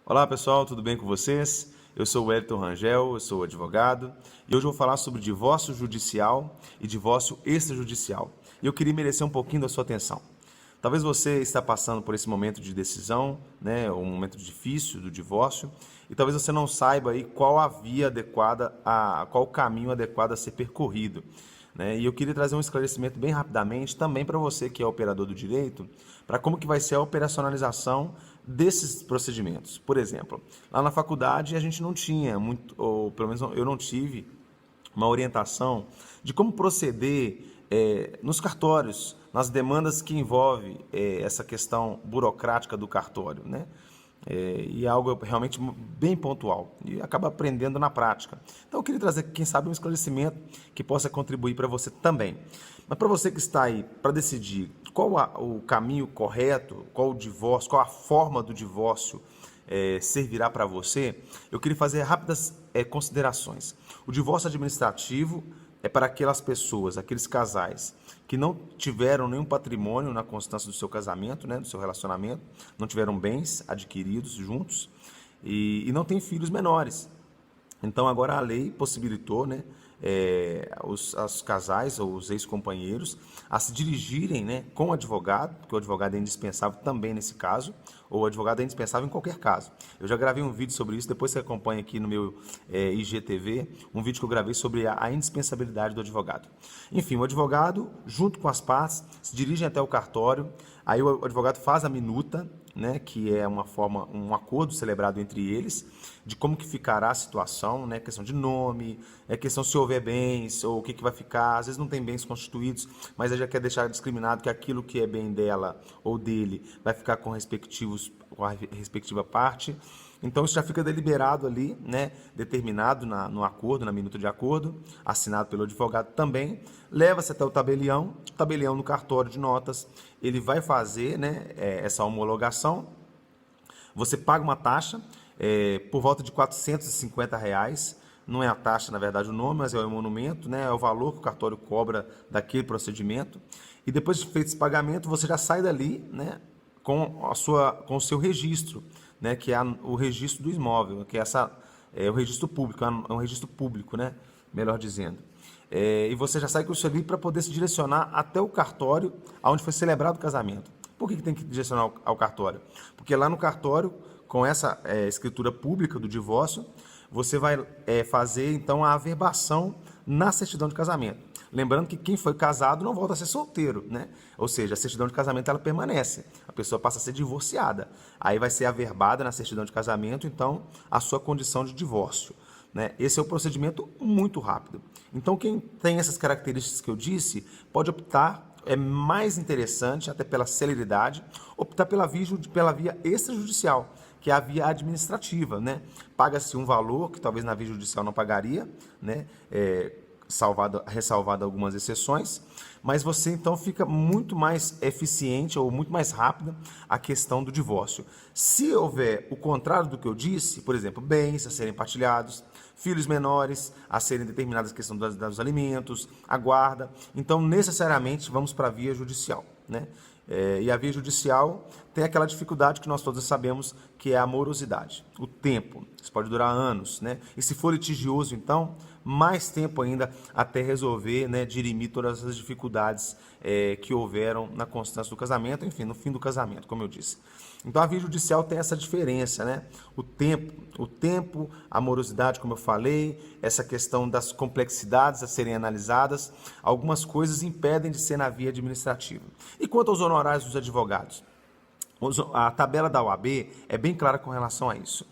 Olá pessoal, tudo bem com vocês? Eu sou o Wellington Rangel, eu sou advogado e hoje eu vou falar sobre divórcio judicial e divórcio extrajudicial. E eu queria merecer um pouquinho da sua atenção. Talvez você está passando por esse momento de decisão, né, um momento difícil do divórcio, e talvez você não saiba aí qual a via adequada, qual o caminho adequado a ser percorrido. Né? E eu queria trazer um esclarecimento bem rapidamente, também para você que é operador do direito, para como que vai ser a operacionalização desses procedimentos. Por exemplo, lá na faculdade a gente não tinha muito, ou pelo menos eu não tive, uma orientação de como proceder nos cartórios, nas demandas que envolve essa questão burocrática do cartório, né? E é algo realmente bem pontual e acaba aprendendo na prática. Então eu queria trazer, quem sabe, um esclarecimento que possa contribuir para você também. Mas para você que está aí para decidir qual o caminho correto, qual o divórcio, qual a forma do divórcio servirá para você, eu queria fazer rápidas considerações. O divórcio administrativo é para aquelas pessoas, aqueles casais que não tiveram nenhum patrimônio na constância do seu casamento, né, do seu relacionamento, não tiveram bens adquiridos juntos e não têm filhos menores. Então agora a lei possibilitou, né, os casais ou os ex-companheiros a se dirigirem, né, com o advogado, porque o advogado é indispensável também nesse caso, ou o advogado é indispensável em qualquer caso. Eu já gravei um vídeo sobre isso, depois você acompanha aqui no meu IGTV, um vídeo que eu gravei sobre a indispensabilidade do advogado. Enfim, o advogado, junto com as partes, se dirigem até o cartório, aí o advogado faz a minuta, né, que é um acordo celebrado entre eles, de como que ficará a situação, né, questão de nome, questão se houver bens, ou o que vai ficar, às vezes não tem bens constituídos, mas aí já quer deixar discriminado que aquilo que é bem dela ou dele vai ficar com a respectiva parte. Então isso já fica deliberado ali, né, determinado no acordo, na minuta de acordo, assinado pelo advogado também, leva-se até o tabelião no cartório de notas, ele vai fazer, né, essa homologação, você paga uma taxa por volta de R$ 450, não é a taxa, na verdade, o nome, mas é o emolumento, né, é o valor que o cartório cobra daquele procedimento, e depois de feito esse pagamento, você já sai dali, né, com o seu registro, né, que é o registro do imóvel, que é o registro público, é um registro público, né, melhor dizendo. E você já sai com isso ali para poder se direcionar até o cartório onde foi celebrado o casamento. Por que tem que direcionar ao cartório? Porque lá no cartório, com essa escritura pública do divórcio, você vai fazer então a averbação na certidão de casamento. Lembrando que quem foi casado não volta a ser solteiro, né? Ou seja, a certidão de casamento ela permanece. A pessoa passa a ser divorciada. Aí vai ser averbada na certidão de casamento, então, a sua condição de divórcio, né? Esse é o procedimento muito rápido. Então, quem tem essas características que eu disse, pode optar, é mais interessante, até pela celeridade, optar pela via extrajudicial, que é a via administrativa, né? Paga-se um valor que talvez na via judicial não pagaria, né? Ressalvado algumas exceções, mas você então fica muito mais eficiente ou muito mais rápida a questão do divórcio. Se houver o contrário do que eu disse, por exemplo, bens a serem partilhados, filhos menores a serem determinadas a questão dos alimentos, a guarda, então necessariamente vamos para a via judicial, né? E a via judicial tem aquela dificuldade que nós todos sabemos, que é a morosidade, o tempo. Isso pode durar anos, né? E se for litigioso, então, mais tempo ainda até resolver, né, dirimir todas as dificuldades que houveram na constância do casamento, enfim, no fim do casamento, como eu disse. Então, a via judicial tem essa diferença, né? O tempo, a morosidade, como eu falei, essa questão das complexidades a serem analisadas, algumas coisas impedem de ser na via administrativa. E quanto aos honorários dos advogados? A tabela da OAB é bem clara com relação a isso.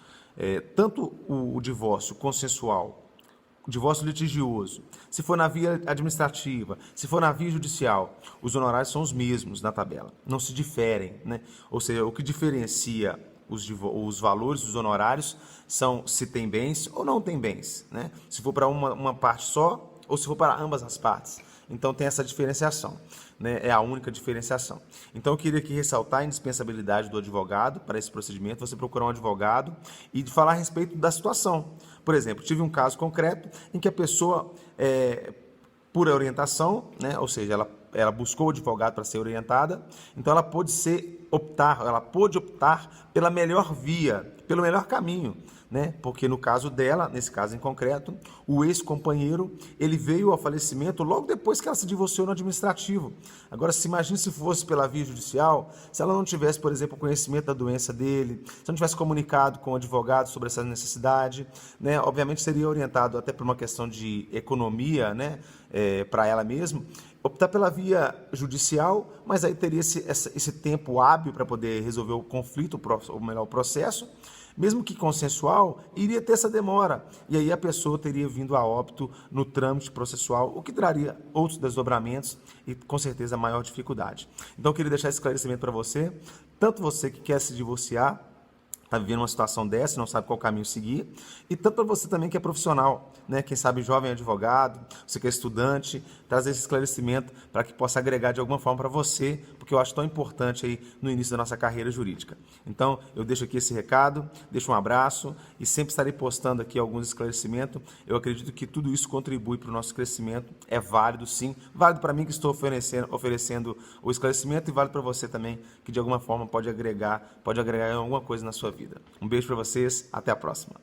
Tanto o divórcio consensual, o divórcio litigioso, se for na via administrativa, se for na via judicial, os honorários são os mesmos na tabela, não se diferem, né? Ou seja, o que diferencia os valores dos honorários são se tem bens ou não tem bens, né? Se for para uma parte só ou se for para ambas as partes. Então tem essa diferenciação, né? É a única diferenciação. Então eu queria aqui ressaltar a indispensabilidade do advogado para esse procedimento, você procurar um advogado e falar a respeito da situação. Por exemplo, tive um caso concreto em que a pessoa, por orientação, né? Ou seja, ela buscou o advogado para ser orientada, então ela pôde ser ela pôde optar pela melhor via, pelo melhor caminho, né? Porque no caso dela, nesse caso em concreto, o ex-companheiro, ele veio ao falecimento logo depois que ela se divorciou no administrativo. Agora, se imagine se fosse pela via judicial, se ela não tivesse, por exemplo, conhecimento da doença dele, se não tivesse comunicado com o advogado sobre essa necessidade, né? Obviamente seria orientado até por uma questão de economia, né? Para ela mesma, optar pela via judicial, mas aí teria esse tempo hábil para poder resolver o conflito, ou melhor, o processo, mesmo que consensual, iria ter essa demora, e aí a pessoa teria vindo a óbito no trâmite processual, o que traria outros desdobramentos e, com certeza, maior dificuldade. Então, eu queria deixar esse esclarecimento para você, tanto você que quer se divorciar, está vivendo uma situação dessa, não sabe qual caminho seguir, e tanto para você também que é profissional, né? Quem sabe jovem advogado, você que é estudante, trazer esse esclarecimento para que possa agregar de alguma forma para você, porque eu acho tão importante aí no início da nossa carreira jurídica. Então, eu deixo aqui esse recado, deixo um abraço e sempre estarei postando aqui alguns esclarecimentos. Eu acredito que tudo isso contribui para o nosso crescimento, é válido sim, válido para mim que estou oferecendo o esclarecimento e válido para você também, que de alguma forma pode agregar em alguma coisa na sua vida. Um beijo para vocês, até a próxima.